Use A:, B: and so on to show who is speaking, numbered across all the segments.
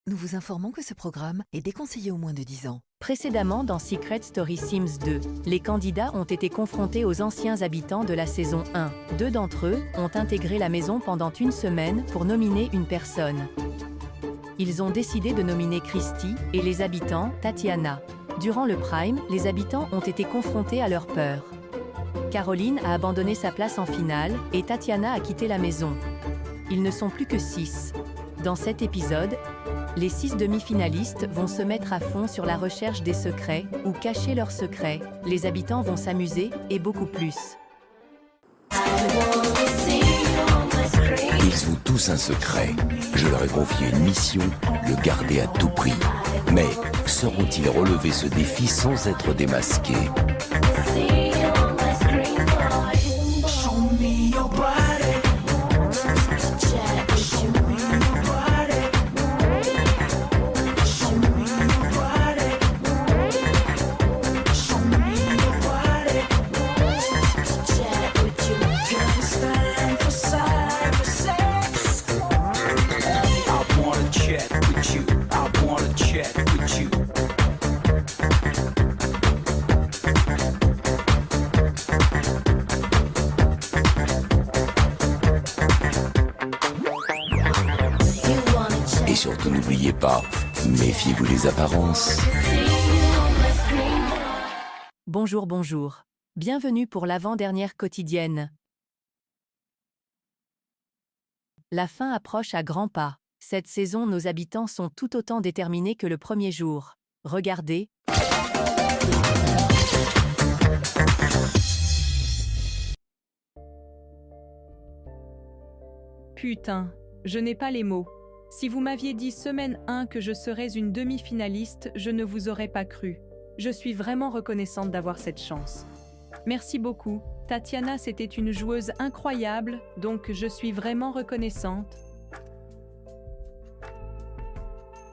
A: Nous vous informons que ce programme est déconseillé aux moins de 10 ans.
B: Précédemment dans Secret Story Sims 2, les candidats ont été confrontés aux anciens habitants de la saison 1. Deux d'entre eux ont intégré la maison pendant une semaine pour nominer une personne. Ils ont décidé de nominer Christy et les habitants Tatiana. Durant le Prime, les habitants ont été confrontés à leur peur. Caroline a abandonné sa place en finale et Tatiana a quitté la maison. Ils ne sont plus que 6. Dans cet épisode, les 6 demi-finalistes vont se mettre à fond sur la recherche des secrets ou cacher leurs secrets. Les habitants vont s'amuser et beaucoup plus.
C: Ils ont tous un secret. Je leur ai confié une mission, le garder à tout prix. Mais sauront-ils relever ce défi sans être démasqués? Et surtout n'oubliez pas, méfiez-vous des apparences.
B: Bonjour, bonjour. Bienvenue pour l'avant-dernière quotidienne. La fin approche à grands pas. Cette saison, nos habitants sont tout autant déterminés que le premier jour. Regardez.
D: Putain, je n'ai pas les mots. Si vous m'aviez dit semaine 1 que je serais une demi-finaliste, je ne vous aurais pas cru. Je suis vraiment reconnaissante d'avoir cette chance. Merci beaucoup. Tatiana, c'était une joueuse incroyable, donc je suis vraiment reconnaissante.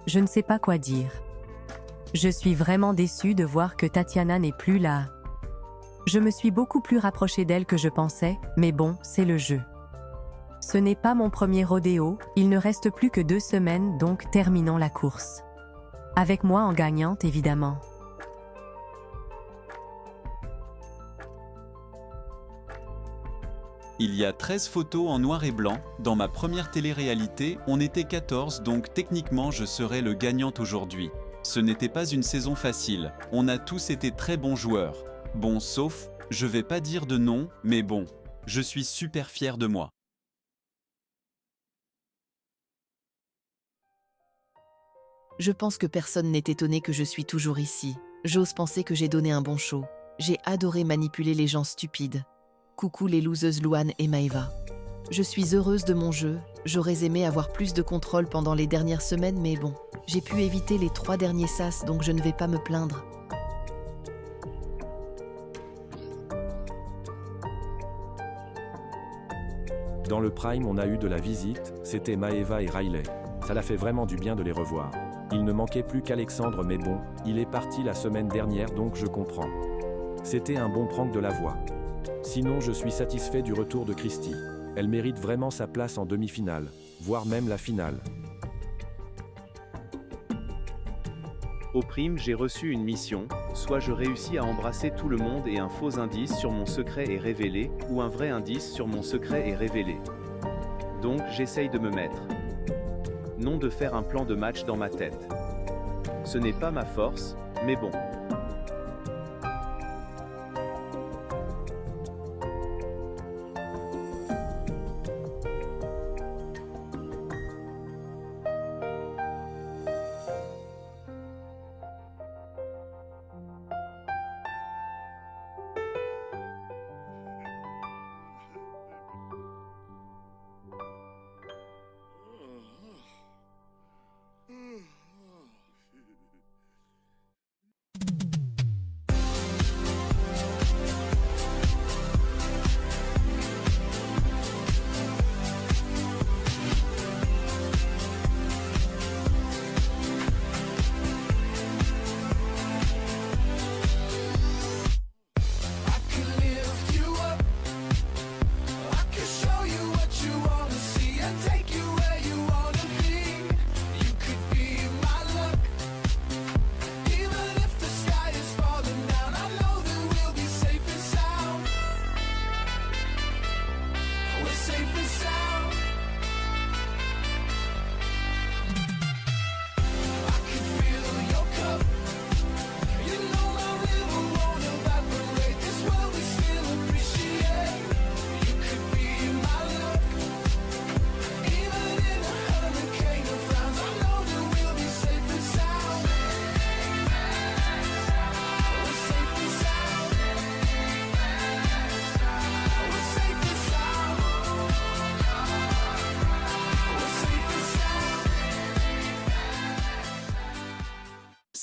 B: Je ne sais pas quoi dire. Je suis vraiment déçue de voir que Tatiana n'est plus là. Je me suis beaucoup plus rapprochée d'elle que je pensais, mais bon, c'est le jeu. Ce n'est pas mon premier rodéo, il ne reste plus que 2 semaines, donc terminons la course. Avec moi en gagnante, évidemment.
E: Il y a 13 photos en noir et blanc. Dans ma première télé-réalité, on était 14, donc techniquement je serais le gagnant aujourd'hui. Ce n'était pas une saison facile. On a tous été très bons joueurs. Bon, sauf, je vais pas dire de non, mais bon, je suis super fier de moi.
F: Je pense que personne n'est étonné que je suis toujours ici. J'ose penser que j'ai donné un bon show. J'ai adoré manipuler les gens stupides. Coucou les loseuses Louane et Maeva. Je suis heureuse de mon jeu. J'aurais aimé avoir plus de contrôle pendant les dernières semaines, mais bon. J'ai pu éviter les 3 derniers sas, donc je ne vais pas me plaindre.
G: Dans le Prime, on a eu de la visite, c'était Maeva et Riley. Ça l'a fait vraiment du bien de les revoir. Il ne manquait plus qu'Alexandre, mais bon, il est parti la semaine dernière, donc je comprends. C'était un bon prank de la voix. Sinon, je suis satisfait du retour de Christy. Elle mérite vraiment sa place en demi-finale, voire même la finale.
H: Au prime, j'ai reçu une mission, soit je réussis à embrasser tout le monde et un faux indice sur mon secret est révélé, ou un vrai indice sur mon secret est révélé. Donc j'essaye de me mettre. Non de faire un plan de match dans ma tête. Ce n'est pas ma force, mais bon.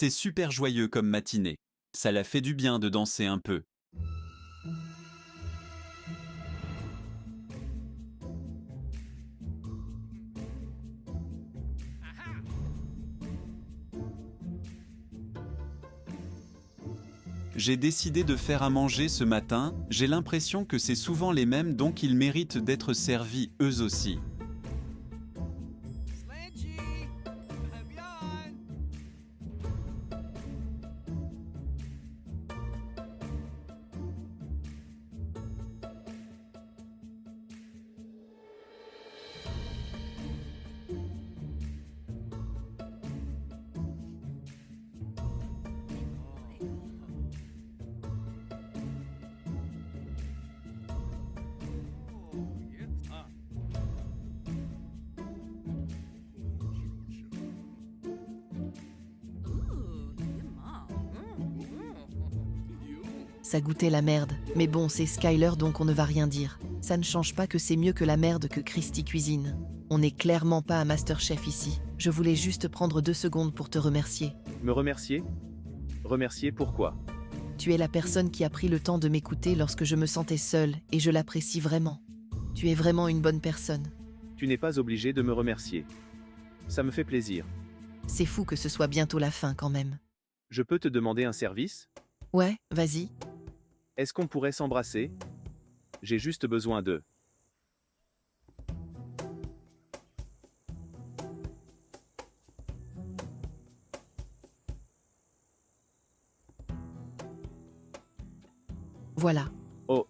E: C'est super joyeux comme matinée. Ça l'a fait du bien de danser un peu. J'ai décidé de faire à manger ce matin, j'ai l'impression que c'est souvent les mêmes donc ils méritent d'être servis eux aussi.
F: Ça goûtait la merde, mais bon, c'est Skyler donc on ne va rien dire. Ça ne change pas que c'est mieux que la merde que Christy cuisine. On n'est clairement pas à Masterchef ici. Je voulais juste prendre 2 secondes pour te remercier.
H: Me remercier? Remercier pourquoi?
F: Tu es la personne qui a pris le temps de m'écouter lorsque je me sentais seule, et je l'apprécie vraiment. Tu es vraiment une bonne personne.
H: Tu n'es pas obligé de me remercier. Ça me fait plaisir.
F: C'est fou que ce soit bientôt la fin quand même.
H: Je peux te demander un service?
F: Ouais, vas-y.
H: Est-ce qu'on pourrait s'embrasser? J'ai juste besoin de...
F: Voilà.
H: Oh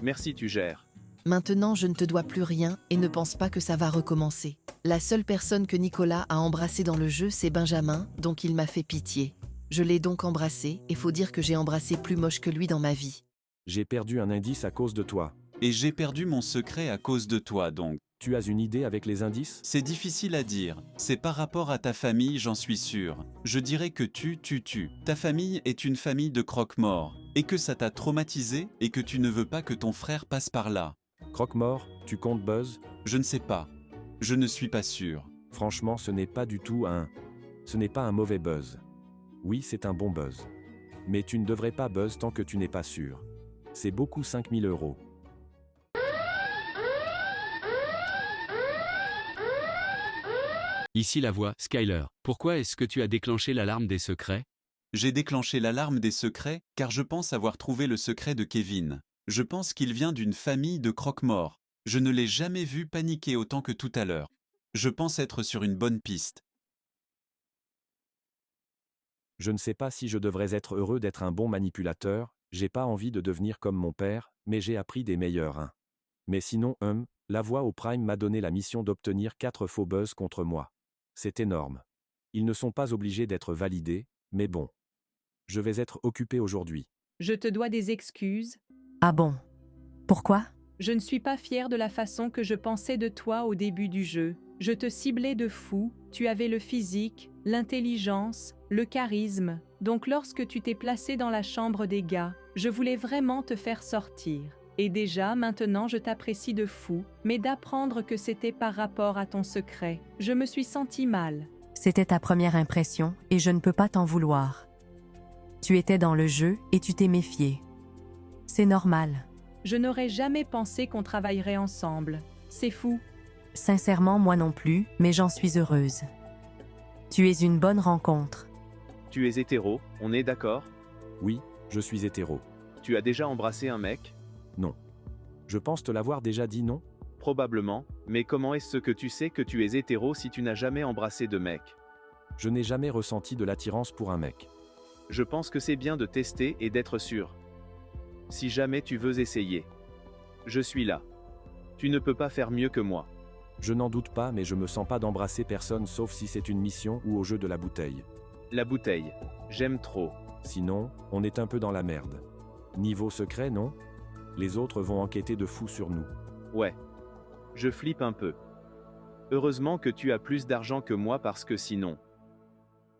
H: Merci, tu gères.
F: Maintenant, je ne te dois plus rien et ne pense pas que ça va recommencer. La seule personne que Nicolas a embrassée dans le jeu, c'est Benjamin, donc il m'a fait pitié. Je l'ai donc embrassé, et faut dire que j'ai embrassé plus moche que lui dans ma vie.
G: J'ai perdu un indice à cause de toi.
E: Et j'ai perdu mon secret à cause de toi donc.
G: Tu as une idée avec les indices?
E: C'est difficile à dire. C'est par rapport à ta famille, j'en suis sûr. Je dirais que ta famille est une famille de croque-morts. Et que ça t'a traumatisé et que tu ne veux pas que ton frère passe par là.
G: Croque-mort, tu comptes Buzz?
E: Je ne sais pas. Je ne suis pas sûr.
G: Franchement, ce n'est pas du tout un... Ce n'est pas un mauvais Buzz. Oui, c'est un bon Buzz. Mais tu ne devrais pas Buzz tant que tu n'es pas sûr. C'est beaucoup 5000 €.
I: Ici la voix, Skyler. Pourquoi est-ce que tu as déclenché l'alarme des secrets?
E: J'ai déclenché l'alarme des secrets car je pense avoir trouvé le secret de Kevin. Je pense qu'il vient d'une famille de croque-morts. Je ne l'ai jamais vu paniquer autant que tout à l'heure. Je pense être sur une bonne piste.
G: Je ne sais pas si je devrais être heureux d'être un bon manipulateur, j'ai pas envie de devenir comme mon père, mais j'ai appris des meilleurs, hein. Mais sinon, la voix au Prime m'a donné la mission d'obtenir 4 faux buzz contre moi. C'est énorme. Ils ne sont pas obligés d'être validés, mais bon. Je vais être occupé aujourd'hui.
D: Je te dois des excuses.
B: Ah bon? Pourquoi?
D: Je ne suis pas fière de la façon que je pensais de toi au début du jeu. Je te ciblais de fou, tu avais le physique, l'intelligence, le charisme. Donc lorsque tu t'es placé dans la chambre des gars, je voulais vraiment te faire sortir. Et déjà maintenant je t'apprécie de fou, mais d'apprendre que c'était par rapport à ton secret, je me suis sentie mal.
B: C'était ta première impression et je ne peux pas t'en vouloir. Tu étais dans le jeu et tu t'es méfié. C'est normal.
D: Je n'aurais jamais pensé qu'on travaillerait ensemble. C'est fou.
B: Sincèrement, moi non plus, mais j'en suis heureuse. Tu es une bonne rencontre.
H: Tu es hétéro, on est d'accord?
G: Oui, je suis hétéro.
H: Tu as déjà embrassé un mec?
G: Non. Je pense te l'avoir déjà dit, non?
H: Probablement, mais comment est-ce que tu sais que tu es hétéro si tu n'as jamais embrassé de mec?
G: Je n'ai jamais ressenti de l'attirance pour un mec.
H: Je pense que c'est bien de tester et d'être sûr. Si jamais tu veux essayer. Je suis là. Tu ne peux pas faire mieux que moi.
G: Je n'en doute pas, mais je me sens pas d'embrasser personne sauf si c'est une mission ou au jeu de la bouteille.
H: La bouteille. J'aime trop.
G: Sinon, on est un peu dans la merde. Niveau secret, non? Les autres vont enquêter de fou sur nous.
H: Ouais. Je flippe un peu. Heureusement que tu as plus d'argent que moi parce que sinon...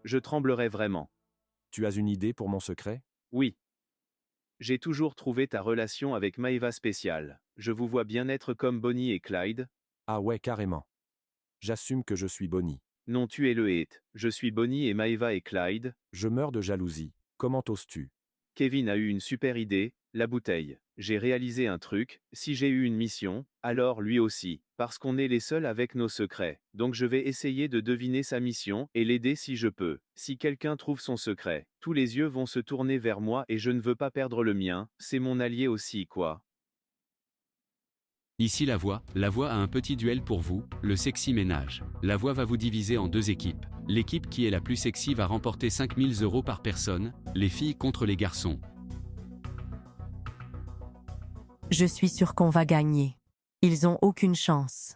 H: Je tremblerais vraiment.
G: Tu as une idée pour mon secret?
H: Oui. J'ai toujours trouvé ta relation avec Maeva spéciale. Je vous vois bien être comme Bonnie et Clyde.
G: Ah ouais, carrément. J'assume que je suis Bonnie.
H: Non, tu es le hate. Je suis Bonnie et Maeva et Clyde.
G: Je meurs de jalousie. Comment oses-tu?
H: Kevin a eu une super idée, la bouteille. J'ai réalisé un truc, si j'ai eu une mission, alors lui aussi, parce qu'on est les seuls avec nos secrets. Donc je vais essayer de deviner sa mission et l'aider si je peux. Si quelqu'un trouve son secret, tous les yeux vont se tourner vers moi et je ne veux pas perdre le mien, c'est mon allié aussi quoi.
I: Ici la voix a un petit duel pour vous, le sexy ménage. La voix va vous diviser en deux équipes. L'équipe qui est la plus sexy va remporter 5000 € par personne, les filles contre les garçons.
B: Je suis sûr qu'on va gagner. Ils ont aucune chance.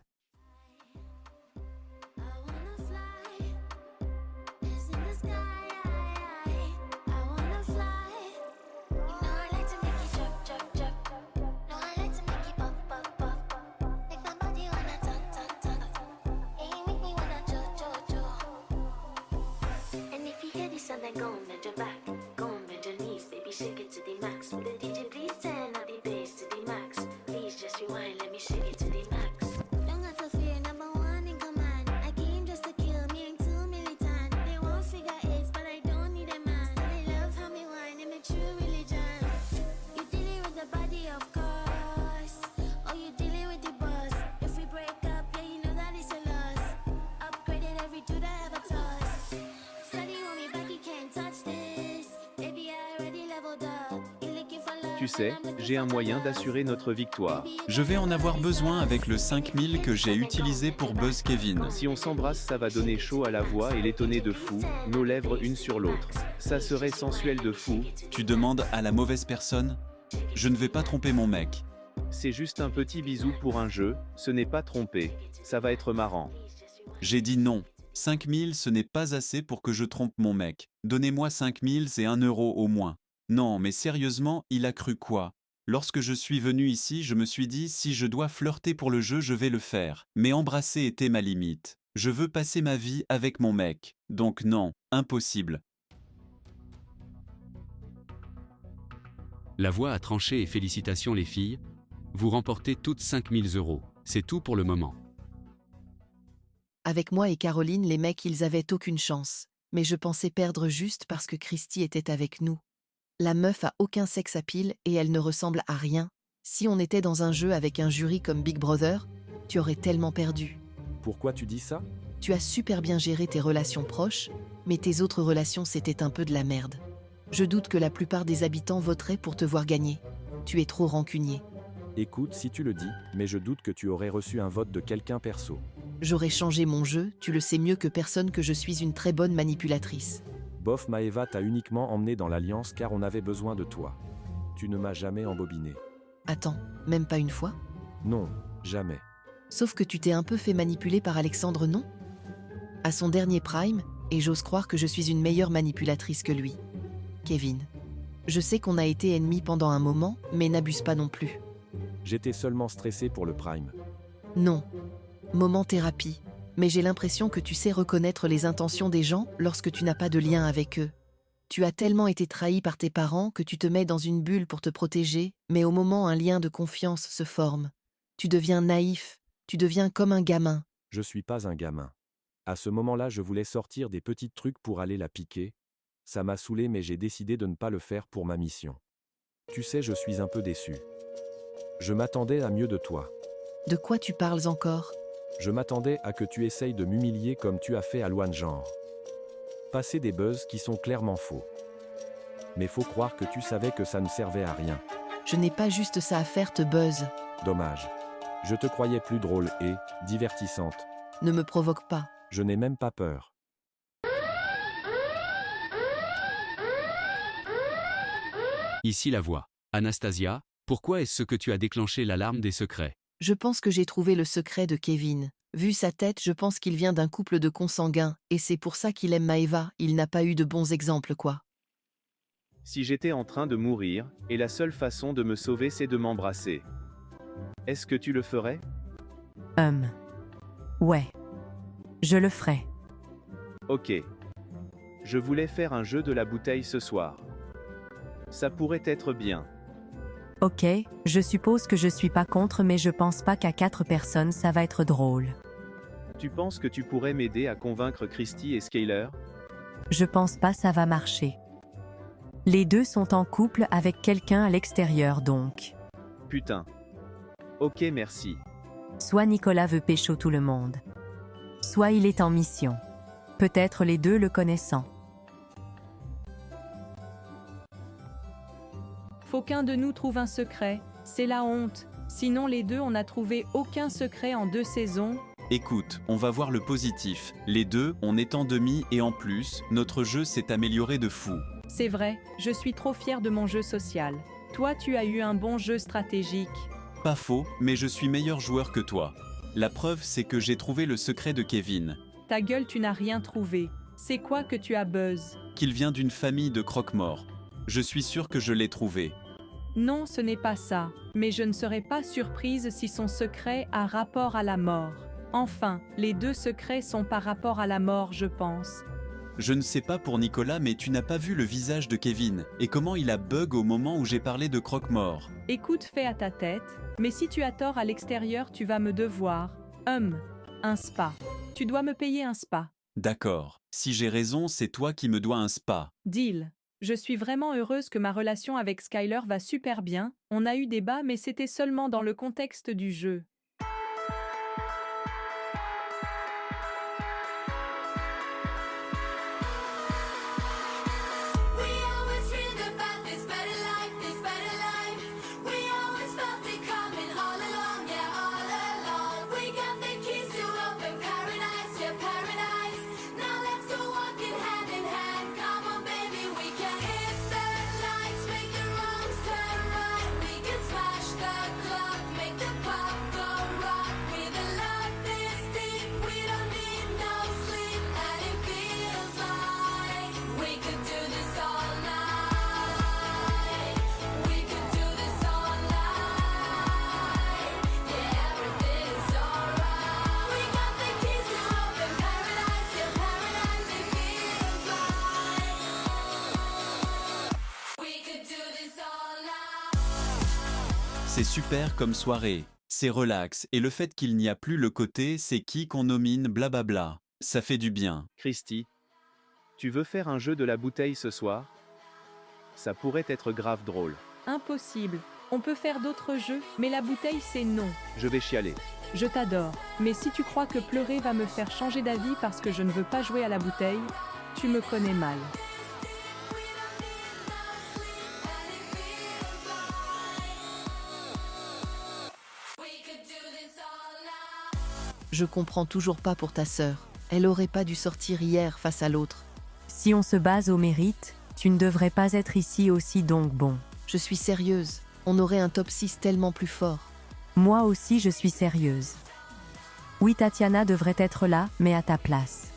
H: Tu sais, j'ai un moyen d'assurer notre victoire.
E: Je vais en avoir besoin avec le 5000 que j'ai utilisé pour buzz Kevin.
H: Si on s'embrasse, ça va donner chaud à la voix et l'étonner de fou, nos lèvres une sur l'autre. Ça serait sensuel de fou.
E: Tu demandes à la mauvaise personne? Je ne vais pas tromper mon mec.
H: C'est juste un petit bisou pour un jeu, ce n'est pas trompé. Ça va être marrant.
E: J'ai dit non. 5000 ce n'est pas assez pour que je trompe mon mec. Donnez-moi 5000 et 1 euro au moins. Non, mais sérieusement, il a cru quoi? Lorsque je suis venu ici, je me suis dit, si je dois flirter pour le jeu, je vais le faire. Mais embrasser était ma limite. Je veux passer ma vie avec mon mec. Donc non, impossible.
I: La voix a tranché et félicitations les filles. Vous remportez toutes 5000 €. C'est tout pour le moment.
F: Avec moi et Caroline, les mecs, ils avaient aucune chance. Mais je pensais perdre juste parce que Christy était avec nous. La meuf a aucun sex appeal et elle ne ressemble à rien. Si on était dans un jeu avec un jury comme Big Brother, tu aurais tellement perdu.
G: Pourquoi tu dis ça?
F: Tu as super bien géré tes relations proches, mais tes autres relations c'était un peu de la merde. Je doute que la plupart des habitants voteraient pour te voir gagner. Tu es trop rancunier.
G: Écoute, si tu le dis, mais je doute que tu aurais reçu un vote de quelqu'un perso.
F: J'aurais changé mon jeu, tu le sais mieux que personne que je suis une très bonne manipulatrice.
G: Bof, Maeva t'a uniquement emmené dans l'alliance car on avait besoin de toi. Tu ne m'as jamais embobiné.
F: Attends, même pas une fois?
G: Non, jamais.
F: Sauf que tu t'es un peu fait manipuler par Alexandre, non? À son dernier prime, et j'ose croire que je suis une meilleure manipulatrice que lui. Kevin. Je sais qu'on a été ennemis pendant un moment, mais n'abuse pas non plus.
G: J'étais seulement stressé pour le prime.
F: Non. Moment thérapie. Mais j'ai l'impression que tu sais reconnaître les intentions des gens lorsque tu n'as pas de lien avec eux. Tu as tellement été trahi par tes parents que tu te mets dans une bulle pour te protéger, mais au moment un lien de confiance se forme. Tu deviens naïf, tu deviens comme un gamin.
G: Je suis pas un gamin. À ce moment-là, je voulais sortir des petits trucs pour aller la piquer. Ça m'a saoulé, mais j'ai décidé de ne pas le faire pour ma mission. Tu sais, je suis un peu déçu. Je m'attendais à mieux de toi.
F: De quoi tu parles encore?
G: Je m'attendais à que tu essayes de m'humilier comme tu as fait à Luan genre. Passer des buzz qui sont clairement faux. Mais faut croire que tu savais que ça ne servait à rien.
F: Je n'ai pas juste ça à faire, te buzz.
G: Dommage. Je te croyais plus drôle et divertissante.
F: Ne me provoque pas.
G: Je n'ai même pas peur.
I: Ici la voix. Anastasia, pourquoi est-ce que tu as déclenché l'alarme des secrets?
F: Je pense que j'ai trouvé le secret de Kevin. Vu sa tête, je pense qu'il vient d'un couple de consanguins, et c'est pour ça qu'il aime Maeva, il n'a pas eu de bons exemples quoi.
H: Si j'étais en train de mourir, et la seule façon de me sauver c'est de m'embrasser. Est-ce que tu le ferais?
B: Ouais. Je le ferai.
H: Ok. Je voulais faire un jeu de la bouteille ce soir. Ça pourrait être bien.
B: Ok, je suppose que je suis pas contre mais je pense pas qu'à 4 personnes ça va être drôle.
H: Tu penses que tu pourrais m'aider à convaincre Christy et Skyler?
B: Je pense pas ça va marcher. Les deux sont en couple avec quelqu'un à l'extérieur donc.
H: Putain. Ok, merci.
B: Soit Nicolas veut pécho tout le monde. Soit il est en mission. Peut-être les deux le connaissant.
D: Faut qu'un de nous trouve un secret, c'est la honte. Sinon les deux on n'a trouvé aucun secret en 2 saisons.
E: Écoute, on va voir le positif. Les deux, on est en demi et en plus, notre jeu s'est amélioré de fou.
D: C'est vrai, je suis trop fière de mon jeu social. Toi tu as eu un bon jeu stratégique.
E: Pas faux, mais je suis meilleur joueur que toi. La preuve, c'est que j'ai trouvé le secret de Kevin.
D: Ta gueule tu n'as rien trouvé. C'est quoi que tu as buzz?
E: Qu'il vient d'une famille de croque-morts. Je suis sûr que je l'ai trouvé.
D: Non, ce n'est pas ça. Mais je ne serais pas surprise si son secret a rapport à la mort. Enfin, les deux secrets sont par rapport à la mort, je pense.
E: Je ne sais pas pour Nicolas, mais tu n'as pas vu le visage de Kevin et comment il a bug au moment où j'ai parlé de croque-mort.
D: Écoute, fais à ta tête, mais si tu as tort à l'extérieur, tu vas me devoir. Un spa. Tu dois me payer un spa.
E: D'accord. Si j'ai raison, c'est toi qui me dois un spa.
D: Deal. Je suis vraiment heureuse que ma relation avec Skyler va super bien. On a eu des bas, mais c'était seulement dans le contexte du jeu.
E: C'est super comme soirée. C'est relax et le fait qu'il n'y a plus le côté c'est qui qu'on nomine blablabla. Ça fait du bien.
H: Christy, tu veux faire un jeu de la bouteille ce soir? Ça pourrait être grave drôle.
D: Impossible. On peut faire d'autres jeux, mais la bouteille c'est non.
H: Je vais chialer.
D: Je t'adore. Mais si tu crois que pleurer va me faire changer d'avis parce que je ne veux pas jouer à la bouteille, tu me connais mal.
F: Je comprends toujours pas pour ta sœur. Elle aurait pas dû sortir hier face à l'autre.
B: Si on se base au mérite, tu ne devrais pas être ici aussi donc bon.
F: Je suis sérieuse. On aurait un top 6 tellement plus fort.
B: Moi aussi je suis sérieuse. Oui, Tatiana devrait être là, mais à ta place.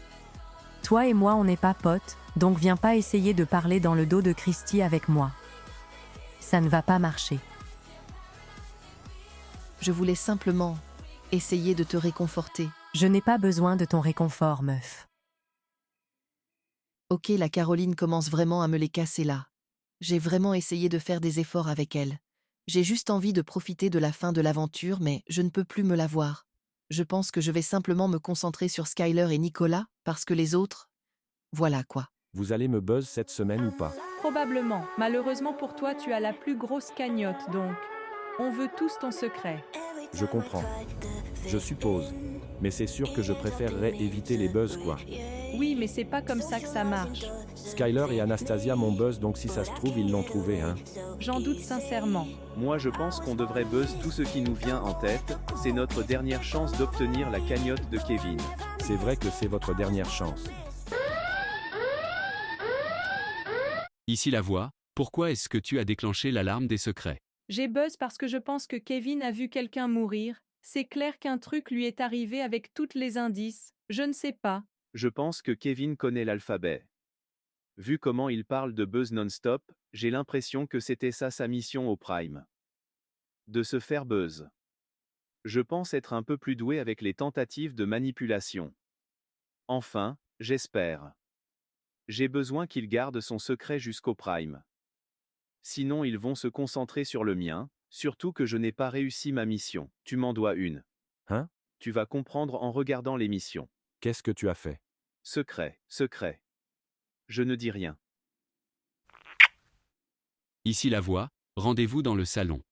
B: Toi et moi on n'est pas potes, donc viens pas essayer de parler dans le dos de Christy avec moi. Ça ne va pas marcher.
F: Je voulais simplement essayer de te réconforter.
B: Je n'ai pas besoin de ton réconfort, meuf.
F: Ok, la Caroline commence vraiment à me les casser là. J'ai vraiment essayé de faire des efforts avec elle. J'ai juste envie de profiter de la fin de l'aventure, mais je ne peux plus me la voir. Je pense que je vais simplement me concentrer sur Skyler et Nicolas, parce que les autres... Voilà quoi.
G: Vous allez me buzz cette semaine ou pas?
D: Probablement. Malheureusement pour toi, tu as la plus grosse cagnotte, donc. On veut tous ton secret.
G: Je comprends. Je suppose. Mais c'est sûr que je préférerais éviter les buzz quoi.
D: Oui, mais c'est pas comme ça que ça marche.
G: Skyler et Anastasia m'ont buzz donc si ça se trouve ils l'ont trouvé hein.
D: J'en doute sincèrement.
H: Moi je pense qu'on devrait buzz tout ce qui nous vient en tête, c'est notre dernière chance d'obtenir la cagnotte de Kevin.
G: C'est vrai que c'est votre dernière chance.
I: Ici la voix, pourquoi est-ce que tu as déclenché l'alarme des secrets?
D: J'ai buzz parce que je pense que Kevin a vu quelqu'un mourir. C'est clair qu'un truc lui est arrivé avec toutes les indices. Je ne sais pas.
H: Je pense que Kevin connaît l'alphabet. Vu comment il parle de buzz non-stop, j'ai l'impression que c'était ça sa mission au Prime. De se faire buzz. Je pense être un peu plus doué avec les tentatives de manipulation. Enfin, j'espère. J'ai besoin qu'il garde son secret jusqu'au Prime. Sinon ils vont se concentrer sur le mien, surtout que je n'ai pas réussi ma mission. Tu m'en dois une.
G: Hein?
H: Tu vas comprendre en regardant l'émission.
G: Qu'est-ce que tu as fait?
H: Secret, secret. Je ne dis rien.
I: Ici la voix, rendez-vous dans le salon.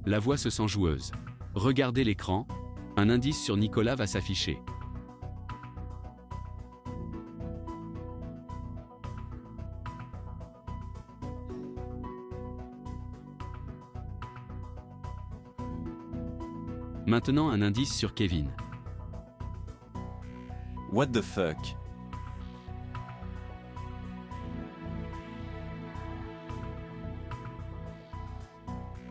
I: La voix se sent joueuse. Regardez l'écran, un indice sur Nicolas va s'afficher. Maintenant un indice sur Kevin.
E: What the fuck?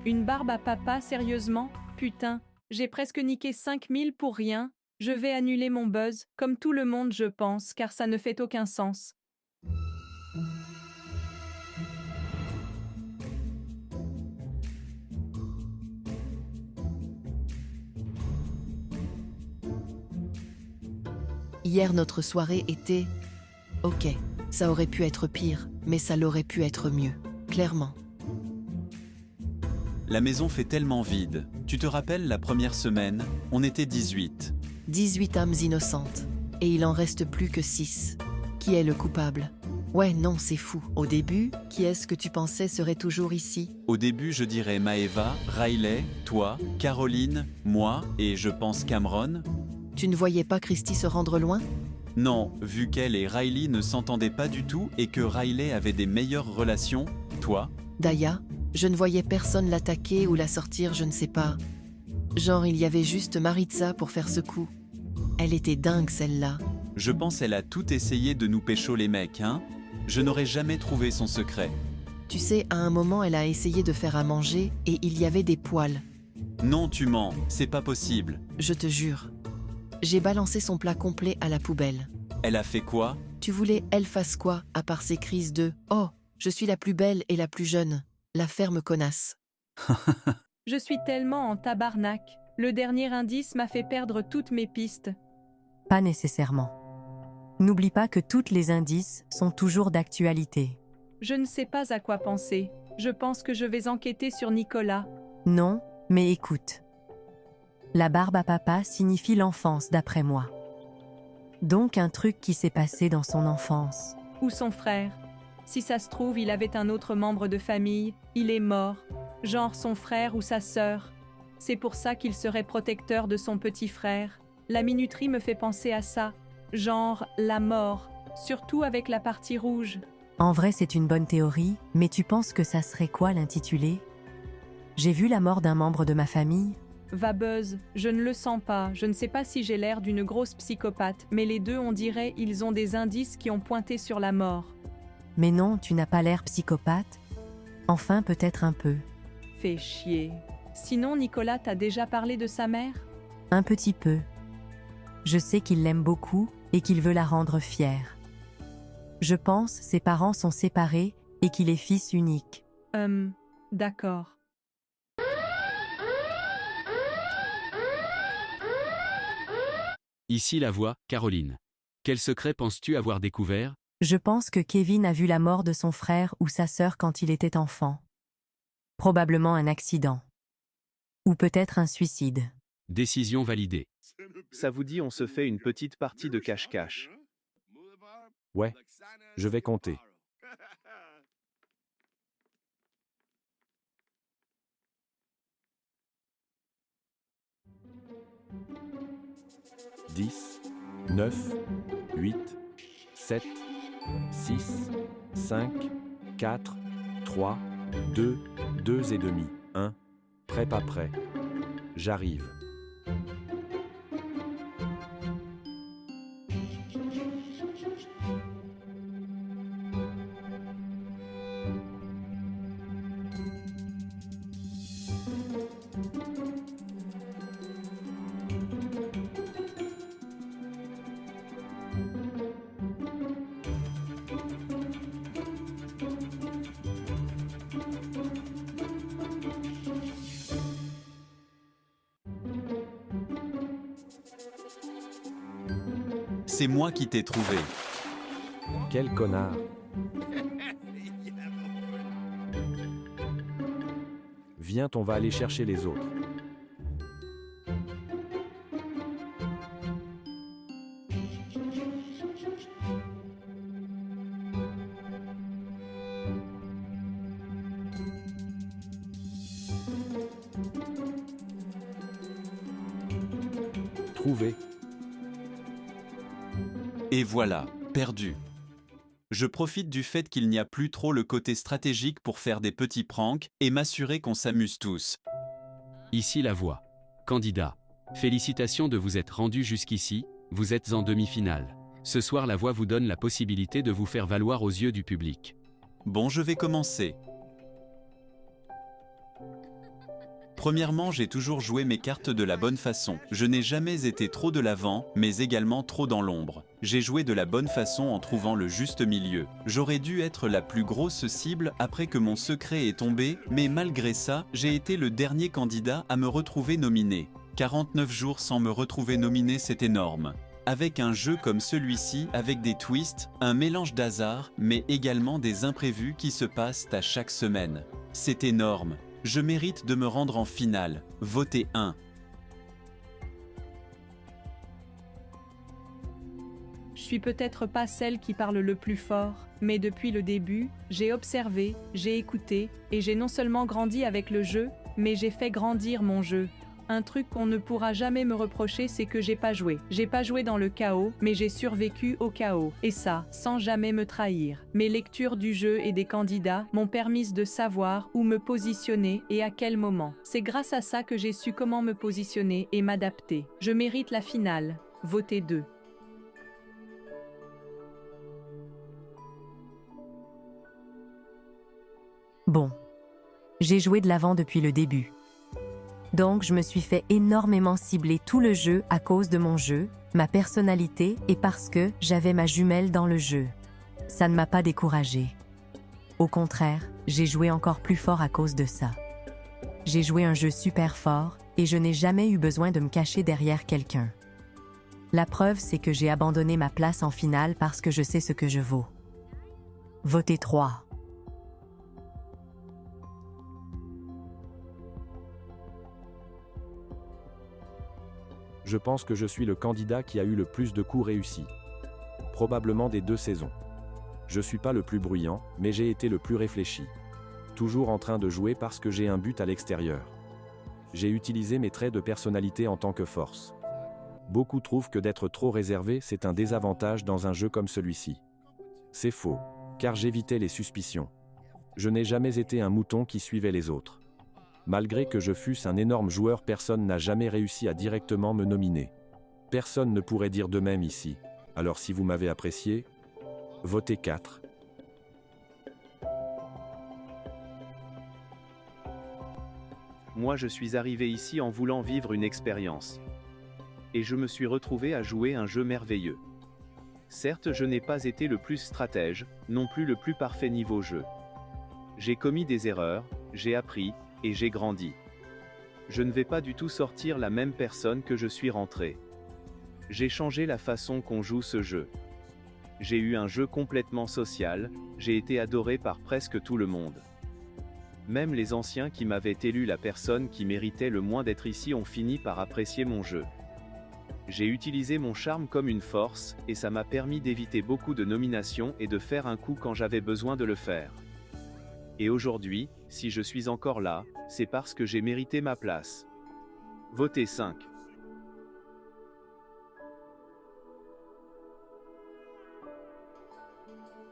D: Une barbe à papa, sérieusement? Putain, j'ai presque niqué 5000 pour rien. Je vais annuler mon buzz, comme tout le monde je pense, car ça ne fait aucun sens.
F: Hier, notre soirée était... Ok, ça aurait pu être pire, mais ça l'aurait pu être mieux. Clairement.
E: La maison fait tellement vide. Tu te rappelles la première semaine? On était 18.
F: 18 âmes innocentes. Et il en reste plus que 6. Qui est le coupable? Ouais, non, c'est fou. Au début, qui est-ce que tu pensais serait toujours ici?
E: Au début, je dirais Maeva, Riley, toi, Caroline, moi et je pense Cameron.
F: Tu ne voyais pas Christy se rendre loin?
E: Non, vu qu'elle et Riley ne s'entendaient pas du tout et que Riley avait des meilleures relations, toi?
F: Daya, je ne voyais personne l'attaquer ou la sortir, je ne sais pas. Genre, il y avait juste Maritza pour faire ce coup. Elle était dingue, celle-là.
E: Je pense elle a tout essayé de nous pécho les mecs, hein? Je n'aurais jamais trouvé son secret.
F: Tu sais, à un moment, elle a essayé de faire à manger et il y avait des poils.
E: Non, tu mens, c'est pas possible.
F: Je te jure. J'ai balancé son plat complet à la poubelle.
E: Elle a fait quoi?
F: Tu voulais elle fasse quoi, à part ces crises de « Oh, je suis la plus belle et la plus jeune ». La ferme connasse.
D: Je suis tellement en tabarnak. Le dernier indice m'a fait perdre toutes mes pistes.
B: Pas nécessairement. N'oublie pas que tous les indices sont toujours d'actualité.
D: Je ne sais pas à quoi penser. Je pense que je vais enquêter sur Nicolas.
B: Non, mais écoute. La barbe à papa signifie l'enfance d'après moi. Donc un truc qui s'est passé dans son enfance.
D: Ou son frère. Si ça se trouve, il avait un autre membre de famille, il est mort. Genre son frère ou sa sœur. C'est pour ça qu'il serait protecteur de son petit frère. La minuterie me fait penser à ça. Genre la mort. Surtout avec la partie rouge.
B: En vrai, c'est une bonne théorie, mais tu penses que ça serait quoi l'intitulé? J'ai vu la mort d'un membre de ma famille.
D: Va buzz, je ne le sens pas. Je ne sais pas si j'ai l'air d'une grosse psychopathe, mais les deux, on dirait, ils ont des indices qui ont pointé sur la mort.
B: Mais non, tu n'as pas l'air psychopathe. Enfin, peut-être un peu.
D: Fais chier. Sinon, Nicolas t'a déjà parlé de sa mère?
B: Un petit peu. Je sais qu'il l'aime beaucoup et qu'il veut la rendre fière. Je pense ses parents sont séparés et qu'il est fils unique.
D: D'accord.
I: Ici la voix, Caroline. Quel secret penses-tu avoir découvert?
B: Je pense que Kevin a vu la mort de son frère ou sa sœur quand il était enfant. Probablement un accident. Ou peut-être un suicide.
I: Décision validée.
H: Ça vous dit on se fait une petite partie de cache-cache?
G: Ouais, je vais compter. 10, 9, 8, 7, 6, 5, 4, 3, 2, 2 et demi, 1. Prêt pas prêt. J'arrive.
E: c'est moi qui t'ai trouvé.
G: Quel connard. Viens, on va aller chercher les autres. Trouvé.
E: Et voilà, perdu. Je profite du fait qu'il n'y a plus trop le côté stratégique pour faire des petits pranks et m'assurer qu'on s'amuse tous.
I: Ici la voix. Candidat. Félicitations de vous être rendu jusqu'ici, vous êtes en demi-finale. Ce soir la voix vous donne la possibilité de vous faire valoir aux yeux du public.
E: Bon, je vais commencer. Premièrement, j'ai toujours joué mes cartes de la bonne façon. Je n'ai jamais été trop de l'avant, mais également trop dans l'ombre. J'ai joué de la bonne façon en trouvant le juste milieu. J'aurais dû être la plus grosse cible après que mon secret est tombé, mais malgré ça, j'ai été le dernier candidat à me retrouver nominé. 49 jours sans me retrouver nominé, c'est énorme. Avec un jeu comme celui-ci, avec des twists, un mélange d'hasard, mais également des imprévus qui se passent à chaque semaine. C'est énorme. Je mérite de me rendre en finale. Votez 1.
D: Je suis peut-être pas celle qui parle le plus fort, mais depuis le début, j'ai observé, j'ai écouté, et j'ai non seulement grandi avec le jeu, mais j'ai fait grandir mon jeu. Un truc qu'on ne pourra jamais me reprocher, c'est que j'ai pas joué. J'ai pas joué dans le chaos, mais j'ai survécu au chaos. Et ça, sans jamais me trahir. Mes lectures du jeu et des candidats m'ont permis de savoir où me positionner et à quel moment. C'est grâce à ça que j'ai su comment me positionner et m'adapter. Je mérite la finale. Votez 2.
B: Bon. J'ai joué de l'avant depuis le début. Donc je me suis fait énormément cibler tout le jeu à cause de mon jeu, ma personnalité et parce que j'avais ma jumelle dans le jeu. Ça ne m'a pas découragée. Au contraire, j'ai joué encore plus fort à cause de ça. J'ai joué un jeu super fort et je n'ai jamais eu besoin de me cacher derrière quelqu'un. La preuve, c'est que j'ai abandonné ma place en finale parce que je sais ce que je vaux. Votez 3.
G: Je pense que je suis le candidat qui a eu le plus de coups réussis. Probablement des 2 saisons. Je suis pas le plus bruyant, mais j'ai été le plus réfléchi. Toujours en train de jouer parce que j'ai un but à l'extérieur. J'ai utilisé mes traits de personnalité en tant que force. Beaucoup trouvent que d'être trop réservé, c'est un désavantage dans un jeu comme celui-ci. C'est faux, car j'évitais les suspicions. Je n'ai jamais été un mouton qui suivait les autres. Malgré que je fusse un énorme joueur, personne n'a jamais réussi à directement me nominer. Personne ne pourrait dire de même ici. Alors si vous m'avez apprécié, votez 4.
H: Moi je suis arrivé ici en voulant vivre une expérience. Et je me suis retrouvé à jouer un jeu merveilleux. Certes, je n'ai pas été le plus stratège, non plus le plus parfait niveau jeu. J'ai commis des erreurs, j'ai appris, et j'ai grandi. Je ne vais pas du tout sortir la même personne que je suis rentré. J'ai changé la façon qu'on joue ce jeu. J'ai eu un jeu complètement social, j'ai été adoré par presque tout le monde. Même les anciens qui m'avaient élu la personne qui méritait le moins d'être ici ont fini par apprécier mon jeu. J'ai utilisé mon charme comme une force, et ça m'a permis d'éviter beaucoup de nominations et de faire un coup quand j'avais besoin de le faire. Et aujourd'hui, si je suis encore là, c'est parce que j'ai mérité ma place. Votez 5.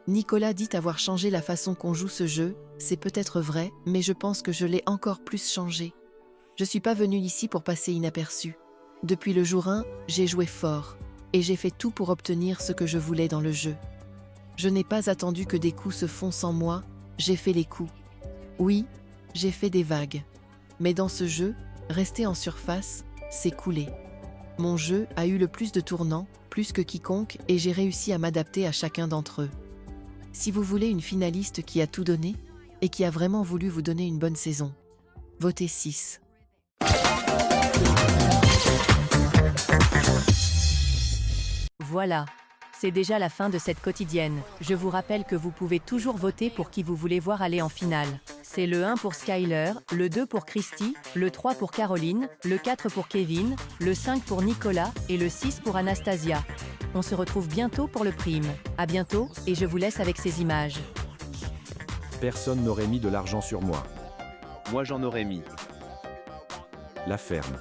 F: Nicolas dit avoir changé la façon qu'on joue ce jeu, c'est peut-être vrai, mais je pense que je l'ai encore plus changé. Je suis pas venu ici pour passer inaperçu. Depuis le jour 1, j'ai joué fort, et j'ai fait tout pour obtenir ce que je voulais dans le jeu. Je n'ai pas attendu que des coups se font sans moi, j'ai fait les coups. Oui, j'ai fait des vagues. Mais dans ce jeu, rester en surface, c'est couler. Mon jeu a eu le plus de tournants, plus que quiconque, et j'ai réussi à m'adapter à chacun d'entre eux. Si vous voulez une finaliste qui a tout donné, et qui a vraiment voulu vous donner une bonne saison, votez 6.
B: Voilà. C'est déjà la fin de cette quotidienne. Je vous rappelle que vous pouvez toujours voter pour qui vous voulez voir aller en finale. C'est le 1 pour Skyler, le 2 pour Christy, le 3 pour Caroline, le 4 pour Kevin, le 5 pour Nicolas et le 6 pour Anastasia. On se retrouve bientôt pour le prime. À bientôt, et je vous laisse avec ces images.
G: Personne n'aurait mis de l'argent sur moi.
H: Moi j'en aurais mis.
G: La ferme.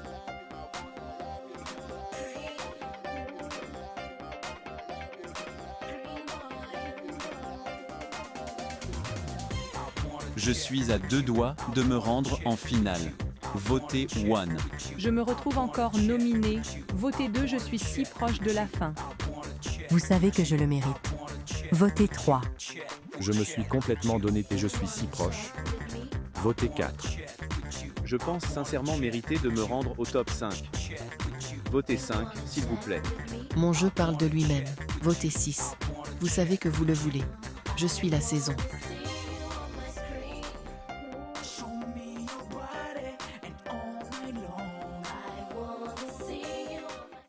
E: Je suis à 2 doigts de me rendre en finale. Votez One.
D: Je me retrouve encore nominée. Votez 2, je suis si proche de la fin.
B: Vous savez que je le mérite. Votez 3.
G: Je me suis complètement donné et je suis si proche. Votez 4.
H: Je pense sincèrement mériter de me rendre au top 5. Votez 5, s'il vous plaît.
F: Mon jeu parle de lui-même. Votez 6. Vous savez que vous le voulez. Je suis la saison.
J: Show me your body and all night long.